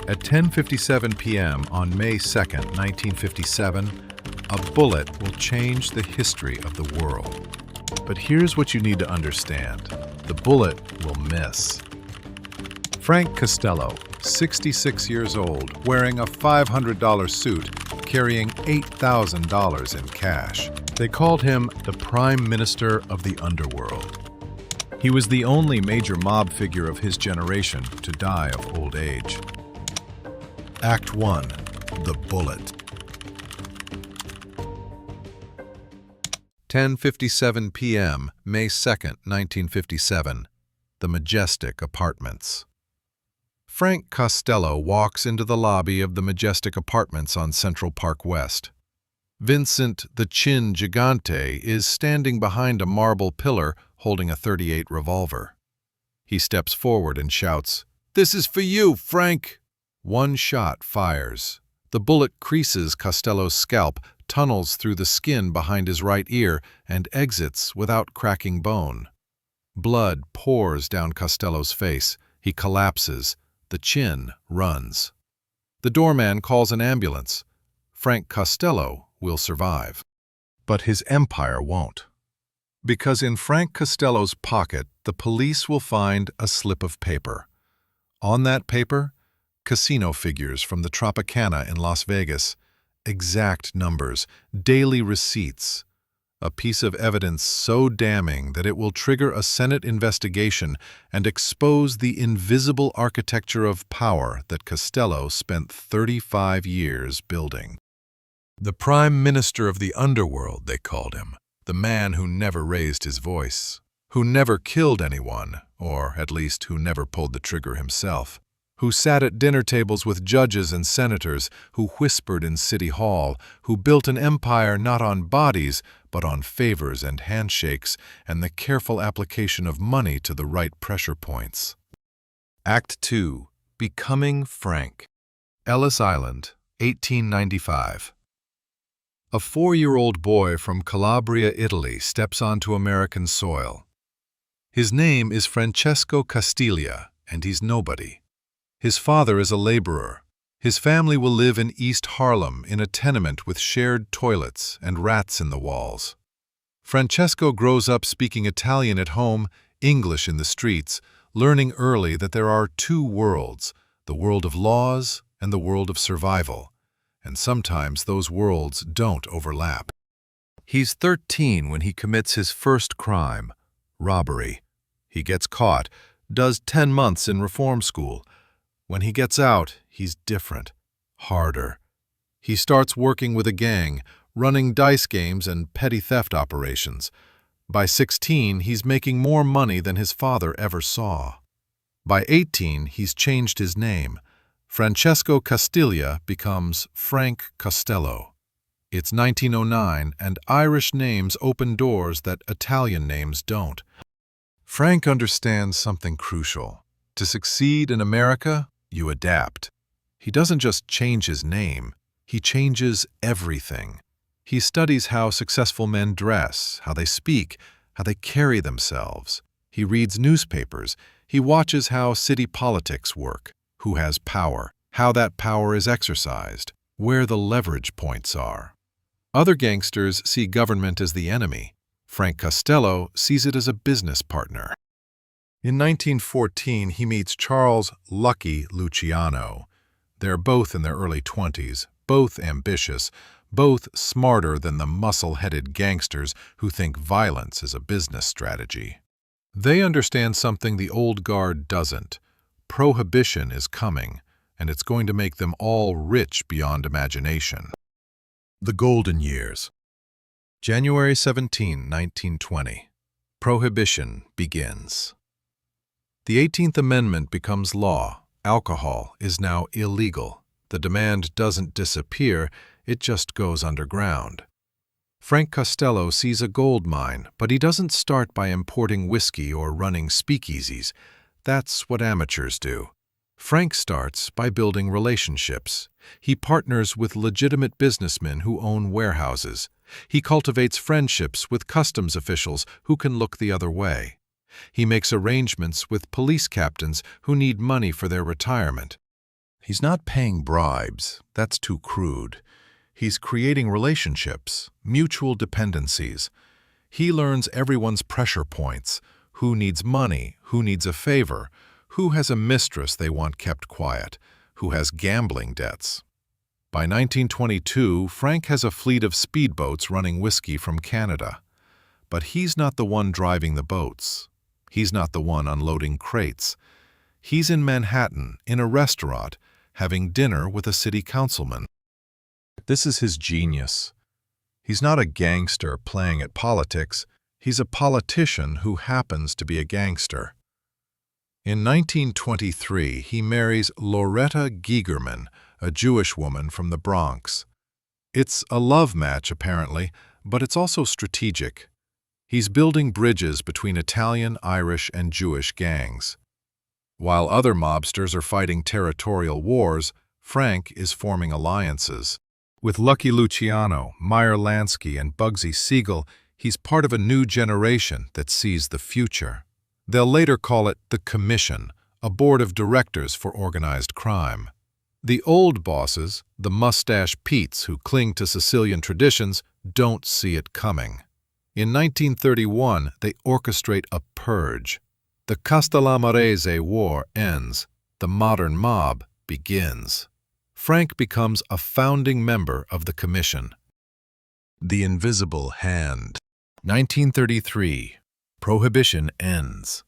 At 10:57 p.m. on May 2nd, 1957, a bullet will change the history of the world. But here's what you need to understand. The bullet will miss. Frank Costello, 66 years old, wearing a $500 suit, carrying $8,000 in cash. They called him the Prime Minister of the Underworld. He was the only major mob figure of his generation to die of old age. Act 1. The Bullet. 10:57 p.m., May 2nd, 1957. The Majestic Apartments. Frank Costello walks into the lobby of the Majestic Apartments on Central Park West. Vincent the Chin Gigante is standing behind a marble pillar holding a .38 revolver. He steps forward and shouts, "This is for you, Frank!" One shot fires. The bullet creases Costello's scalp, tunnels through the skin behind his right ear, and exits without cracking bone. Blood pours down Costello's face. He collapses. The Chin runs. The doorman calls an ambulance. Frank Costello will survive. But his empire won't. Because in Frank Costello's pocket, the police will find a slip of paper. On that paper, casino figures from the Tropicana in Las Vegas, exact numbers, daily receipts, a piece of evidence so damning that it will trigger a Senate investigation and expose the invisible architecture of power that Costello spent 35 years building. The Prime Minister of the Underworld, they called him, the man who never raised his voice, who never killed anyone, or at least who never pulled the trigger himself, who sat at dinner tables with judges and senators, who whispered in City Hall, who built an empire not on bodies, but on favors and handshakes and the careful application of money to the right pressure points. Act 2. Becoming Frank. Ellis Island, 1895. A 4-year-old boy from Calabria, Italy, steps onto American soil. His name is Francesco Castiglia, and he's nobody. His father is a laborer. His family will live in East Harlem in a tenement with shared toilets and rats in the walls. Francesco grows up speaking Italian at home, English in the streets, learning early that there are two worlds, the world of laws and the world of survival, and sometimes those worlds don't overlap. He's 13 when he commits his first crime, robbery. He gets caught, does 10 months in reform school. When he gets out, he's different, harder. He starts working with a gang, running dice games and petty theft operations. By 16, he's making more money than his father ever saw. By 18, he's changed his name. Francesco Castiglia becomes Frank Costello. It's 1909, and Irish names open doors that Italian names don't. Frank understands something crucial. To succeed in America, you adapt. He doesn't just change his name, he changes everything. He studies how successful men dress, how they speak, how they carry themselves. He reads newspapers. He watches how city politics work, who has power, how that power is exercised, where the leverage points are. Other gangsters see government as the enemy. Frank Costello sees it as a business partner. In 1914, he meets Charles Lucky Luciano. They're both in their early 20s, both ambitious, both smarter than the muscle-headed gangsters who think violence is a business strategy. They understand something the old guard doesn't. Prohibition is coming, and it's going to make them all rich beyond imagination. The Golden Years. January 17, 1920. Prohibition begins. The 18th Amendment becomes law. Alcohol is now illegal. The demand doesn't disappear, it just goes underground. Frank Costello sees a gold mine, but he doesn't start by importing whiskey or running speakeasies. That's what amateurs do. Frank starts by building relationships. He partners with legitimate businessmen who own warehouses. He cultivates friendships with customs officials who can look the other way. He makes arrangements with police captains who need money for their retirement. He's not paying bribes. That's too crude. He's creating relationships, mutual dependencies. He learns everyone's pressure points, who needs money, who needs a favor, who has a mistress they want kept quiet, who has gambling debts. By 1922, Frank has a fleet of speedboats running whiskey from Canada. But he's not the one driving the boats. He's not the one unloading crates. He's in Manhattan, in a restaurant, having dinner with a city councilman. This is his genius. He's not a gangster playing at politics. He's a politician who happens to be a gangster. In 1923, he marries Loretta Gigerman, a Jewish woman from the Bronx. It's a love match, apparently, but it's also strategic. He's building bridges between Italian, Irish, and Jewish gangs. While other mobsters are fighting territorial wars, Frank is forming alliances. With Lucky Luciano, Meyer Lansky, and Bugsy Siegel, he's part of a new generation that sees the future. They'll later call it the Commission, a board of directors for organized crime. The old bosses, the mustache Petes who cling to Sicilian traditions, don't see it coming. In 1931, they orchestrate a purge. The Castellamarese War ends. The modern mob begins. Frank becomes a founding member of the Commission. The Invisible Hand. 1933. Prohibition ends.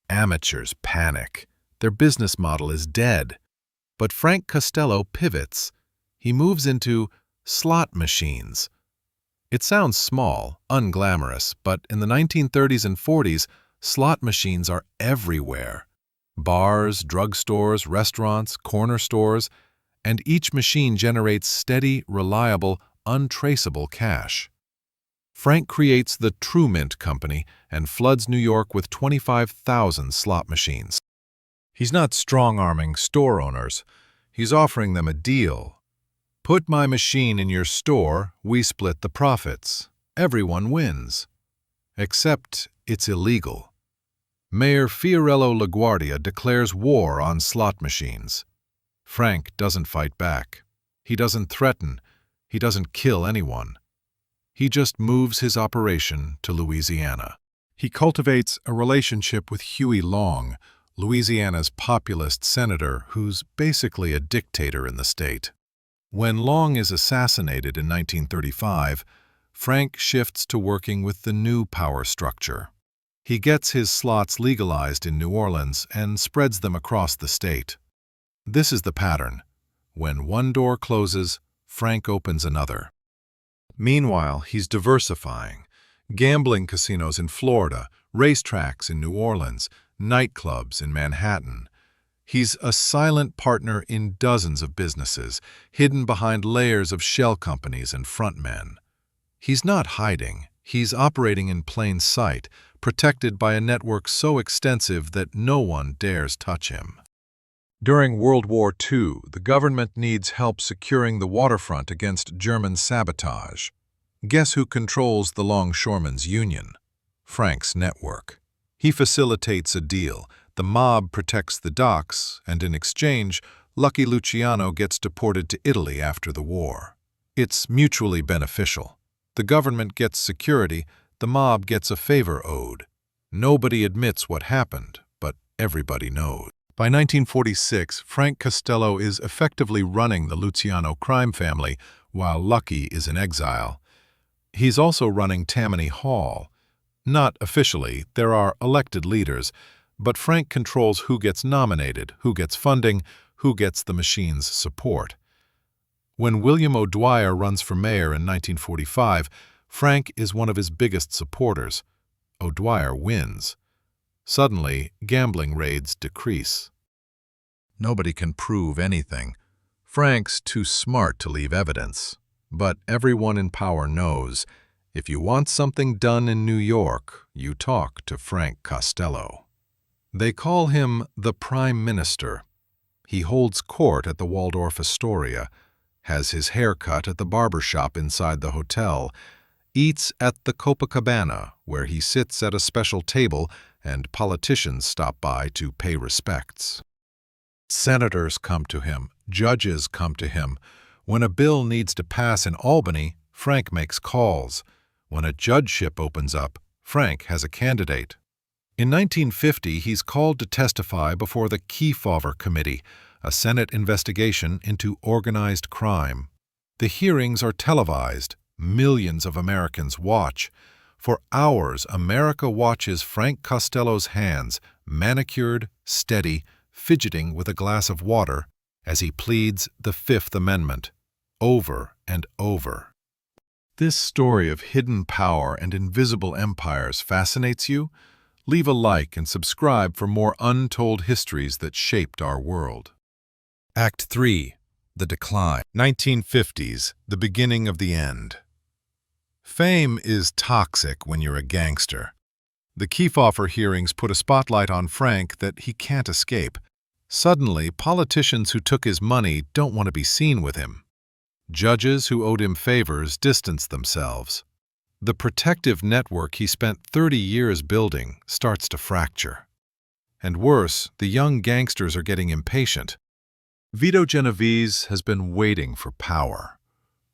Amateurs panic. Their business model is dead. But Frank Costello pivots. He moves into slot machines. It sounds small, unglamorous, but in the 1930s and 40s, slot machines are everywhere. Bars, drugstores, restaurants, corner stores, and each machine generates steady, reliable, untraceable cash. Frank creates the True Mint Company and floods New York with 25,000 slot machines. He's not strong-arming store owners. He's offering them a deal. Put my machine in your store, we split the profits. Everyone wins. Except it's illegal. Mayor Fiorello LaGuardia declares war on slot machines. Frank doesn't fight back. He doesn't threaten. He doesn't kill anyone. He just moves his operation to Louisiana. He cultivates a relationship with Huey Long, Louisiana's populist senator who's basically a dictator in the state. When Long is assassinated in 1935, Frank shifts to working with the new power structure. He gets his slots legalized in New Orleans and spreads them across the state. This is the pattern. When one door closes, Frank opens another. Meanwhile, he's diversifying. Gambling casinos in Florida, racetracks in New Orleans, nightclubs in Manhattan. He's a silent partner in dozens of businesses, hidden behind layers of shell companies and frontmen. He's not hiding. He's operating in plain sight, protected by a network so extensive that no one dares touch him. During World War II, the government needs help securing the waterfront against German sabotage. Guess who controls the Longshoremen's Union? Frank's network. He facilitates a deal. The mob protects the docks, and in exchange, Lucky Luciano gets deported to Italy after the war. It's mutually beneficial. The government gets security, the mob gets a favor owed. Nobody admits what happened, but everybody knows. By 1946, Frank Costello is effectively running the Luciano crime family, while Lucky is in exile. He's also running Tammany Hall. Not officially, there are elected leaders, but Frank controls who gets nominated, who gets funding, who gets the machine's support. When William O'Dwyer runs for mayor in 1945, Frank is one of his biggest supporters. O'Dwyer wins. Suddenly, gambling raids decrease. Nobody can prove anything. Frank's too smart to leave evidence. But everyone in power knows, if you want something done in New York, you talk to Frank Costello. They call him the Prime Minister. He holds court at the Waldorf Astoria, has his hair cut at the barber shop inside the hotel, eats at the Copacabana, where he sits at a special table and politicians stop by to pay respects. Senators come to him, judges come to him. When a bill needs to pass in Albany, Frank makes calls. When a judgeship opens up, Frank has a candidate. In 1950, he's called to testify before the Kefauver Committee, a Senate investigation into organized crime. The hearings are televised. Millions of Americans watch. For hours, America watches Frank Costello's hands, manicured, steady, fidgeting with a glass of water, as he pleads the Fifth Amendment, over and over. This story of hidden power and invisible empires fascinates you? Leave a like and subscribe for more untold histories that shaped our world. Act 3. The Decline. 1950s, the beginning of the end. Fame is toxic when you're a gangster. The Kefauver hearings put a spotlight on Frank that he can't escape. Suddenly, politicians who took his money don't want to be seen with him. Judges who owed him favors distance themselves. The protective network he spent 30 years building starts to fracture. And worse, the young gangsters are getting impatient. Vito Genovese has been waiting for power.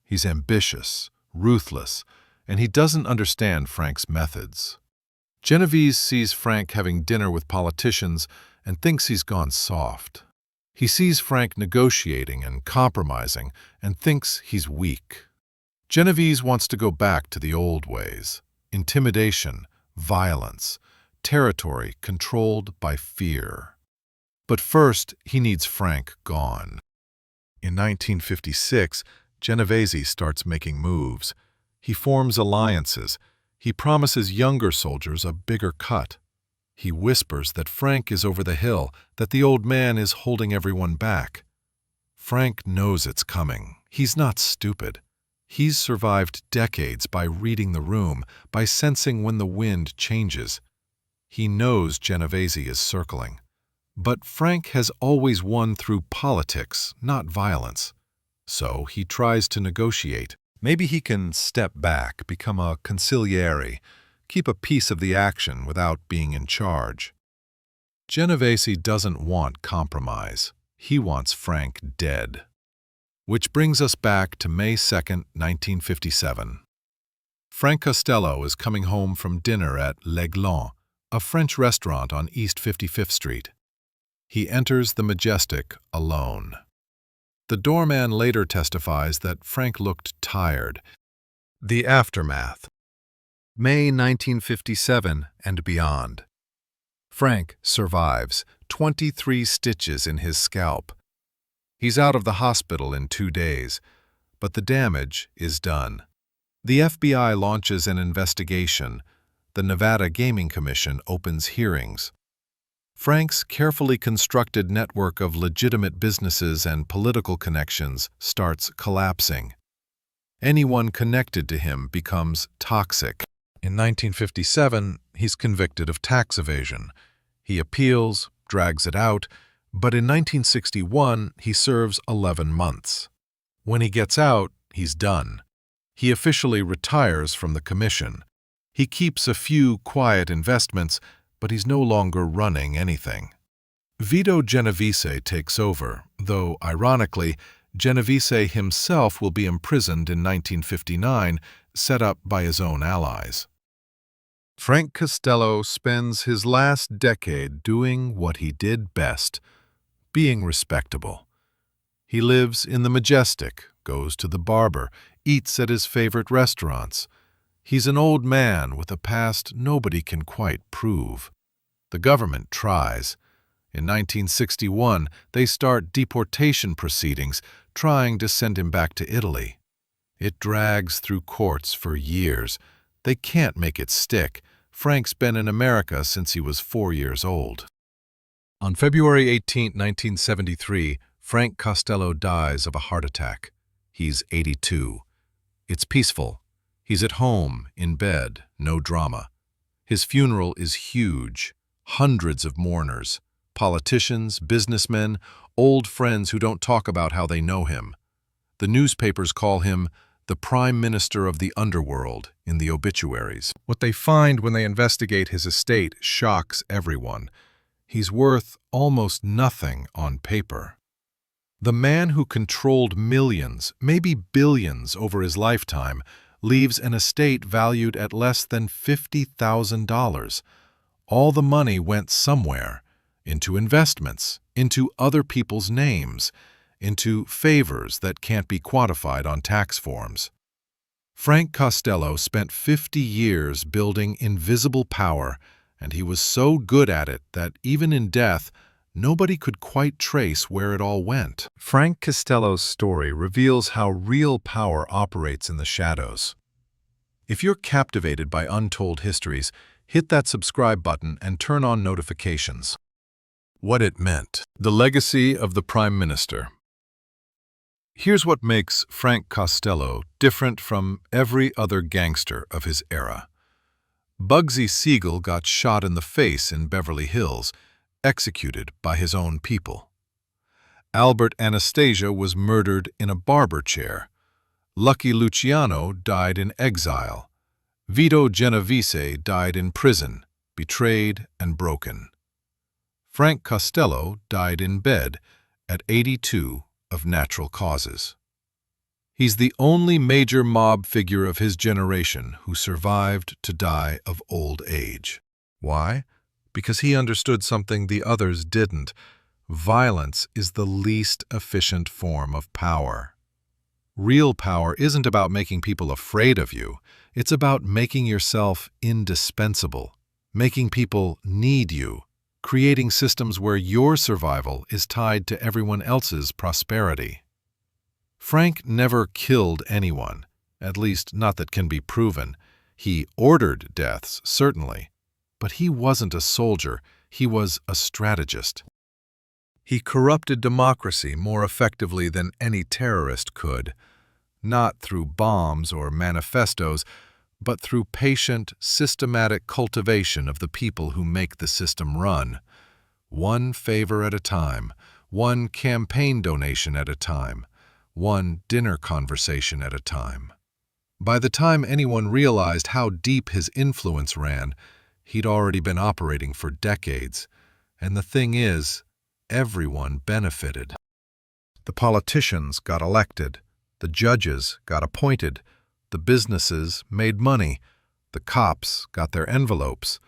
He's ambitious, ruthless, and he doesn't understand Frank's methods. Genovese sees Frank having dinner with politicians and thinks he's gone soft. He sees Frank negotiating and compromising and thinks he's weak. Genovese wants to go back to the old ways: intimidation, violence, territory controlled by fear. But first, he needs Frank gone. In 1956, Genovese starts making moves. He forms alliances. He promises younger soldiers a bigger cut. He whispers that Frank is over the hill, that the old man is holding everyone back. Frank knows it's coming. He's not stupid. He's survived decades by reading the room, by sensing when the wind changes. He knows Genovese is circling. But Frank has always won through politics, not violence. So he tries to negotiate. Maybe he can step back, become a consigliere, keep a piece of the action without being in charge. Genovese doesn't want compromise. He wants Frank dead. Which brings us back to May 2nd, 1957. Frank Costello is coming home from dinner at L'Aiglon, a French restaurant on East 55th Street. He enters the Majestic alone. The doorman later testifies that Frank looked tired. The aftermath. May 1957 and beyond. Frank survives, 23 stitches in his scalp. He's out of the hospital in 2 days, but the damage is done. The FBI launches an investigation. The Nevada Gaming Commission opens hearings. Frank's carefully constructed network of legitimate businesses and political connections starts collapsing. Anyone connected to him becomes toxic. In 1957, he's convicted of tax evasion. He appeals, drags it out, but in 1961, he serves 11 months. When he gets out, he's done. He officially retires from the commission. He keeps a few quiet investments, but he's no longer running anything. Vito Genovese takes over, though, ironically, Genovese himself will be imprisoned in 1959, set up by his own allies. Frank Costello spends his last decade doing what he did best, being respectable. He lives in the Majestic, goes to the barber, eats at his favorite restaurants. He's an old man with a past nobody can quite prove. The government tries. In 1961, they start deportation proceedings, trying to send him back to Italy. It drags through courts for years. They can't make it stick. Frank's been in America since he was 4 years old. On February 18, 1973, Frank Costello dies of a heart attack. He's 82. It's peaceful. He's at home, in bed, no drama. His funeral is huge. Hundreds of mourners. Politicians, businessmen, old friends who don't talk about how they know him. The newspapers call him the Prime Minister of the Underworld in the obituaries. What they find when they investigate his estate shocks everyone. he's worth almost nothing on paper. The man who controlled millions, maybe billions over his lifetime, leaves an estate valued at less than $50,000. All the money went somewhere, into investments, into other people's names, into favors that can't be quantified on tax forms. Frank Costello spent 50 years building invisible power, and he was so good at it that even in death, nobody could quite trace where it all went. Frank Costello's story reveals how real power operates in the shadows. If you're captivated by untold histories, hit that subscribe button and turn on notifications. What it meant. The legacy of the Prime Minister. Here's what makes Frank Costello different from every other gangster of his era. Bugsy Siegel got shot in the face in Beverly Hills, executed by his own people. Albert Anastasia was murdered in a barber chair. Lucky Luciano died in exile. Vito Genovese died in prison, betrayed and broken. Frank Costello died in bed at 82 of natural causes. He's the only major mob figure of his generation who survived to die of old age. Why? Because he understood something the others didn't. Violence is the least efficient form of power. Real power isn't about making people afraid of you. It's about making yourself indispensable, making people need you, creating systems where your survival is tied to everyone else's prosperity. Frank never killed anyone, at least not that can be proven. He ordered deaths, certainly, but he wasn't a soldier, he was a strategist. He corrupted democracy more effectively than any terrorist could, not through bombs or manifestos, but through patient, systematic cultivation of the people who make the system run. One favor at a time, one campaign donation at a time, one dinner conversation at a time. By the time anyone realized how deep his influence ran, he'd already been operating for decades. And the thing is, everyone benefited. The politicians got elected, the judges got appointed, the businesses made money, the cops got their envelopes,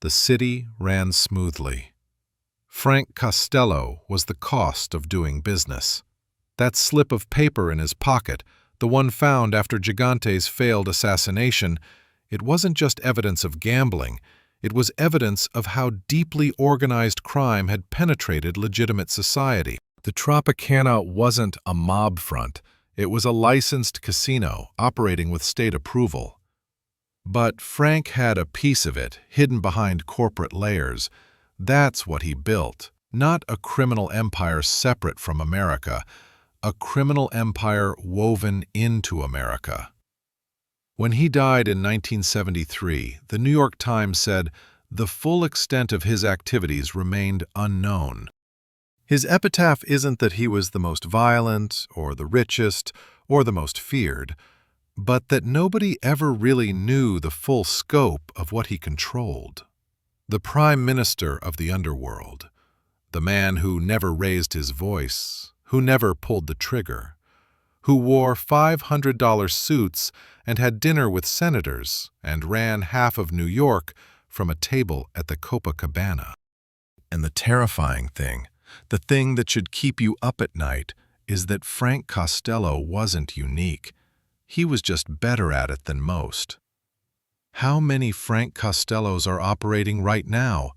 the city ran smoothly. Frank Costello was the cost of doing business. That slip of paper in his pocket, the one found after Gigante's failed assassination, it wasn't just evidence of gambling, it was evidence of how deeply organized crime had penetrated legitimate society. The Tropicana wasn't a mob front, it was a licensed casino operating with state approval. But Frank had a piece of it hidden behind corporate layers. That's what he built, not a criminal empire separate from America, a criminal empire woven into America. When he died in 1973, the New York Times said the full extent of his activities remained unknown. His epitaph isn't that he was the most violent, or the richest, or the most feared, but that nobody ever really knew the full scope of what he controlled. The Prime Minister of the Underworld, the man who never raised his voice, who never pulled the trigger, who wore $500 suits and had dinner with senators and ran half of New York from a table at the Copacabana. And the terrifying thing, the thing that should keep you up at night, is that Frank Costello wasn't unique. He was just better at it than most. How many Frank Costellos are operating right now?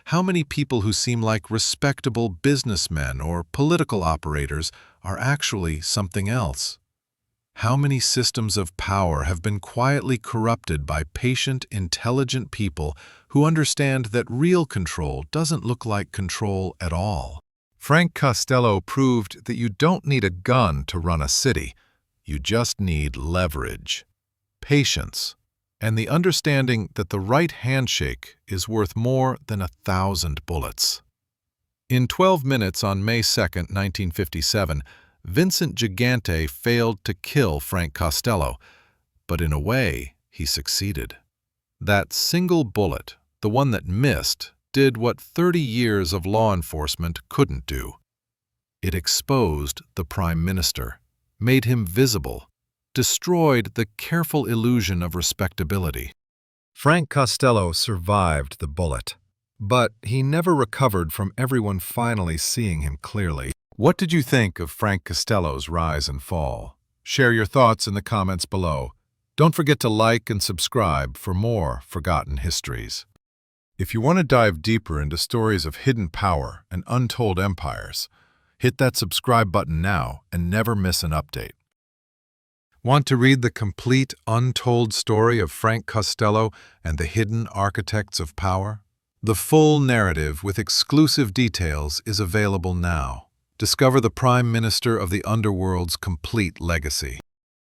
How many people who seem like respectable businessmen or political operators are actually something else? How many systems of power have been quietly corrupted by patient, intelligent people who understand that real control doesn't look like control at all? Frank Costello proved that you don't need a gun to run a city. You just need leverage, patience, and the understanding that the right handshake is worth more than 1,000 bullets. In 12 minutes on May 2, 1957, Vincent Gigante failed to kill Frank Costello, but in a way, he succeeded. That single bullet, the one that missed, did what 30 years of law enforcement couldn't do. It exposed the Prime Minister, made him visible, destroyed the careful illusion of respectability. Frank Costello survived the bullet, but he never recovered from everyone finally seeing him clearly. What did you think of Frank Costello's rise and fall? Share your thoughts in the comments below. Don't forget to like and subscribe for more forgotten histories. If you want to dive deeper into stories of hidden power and untold empires, hit that subscribe button now and never miss an update. Want to read the complete, untold story of Frank Costello and the hidden architects of power? The full narrative with exclusive details is available now. Discover the Prime Minister of the Underworld's complete legacy.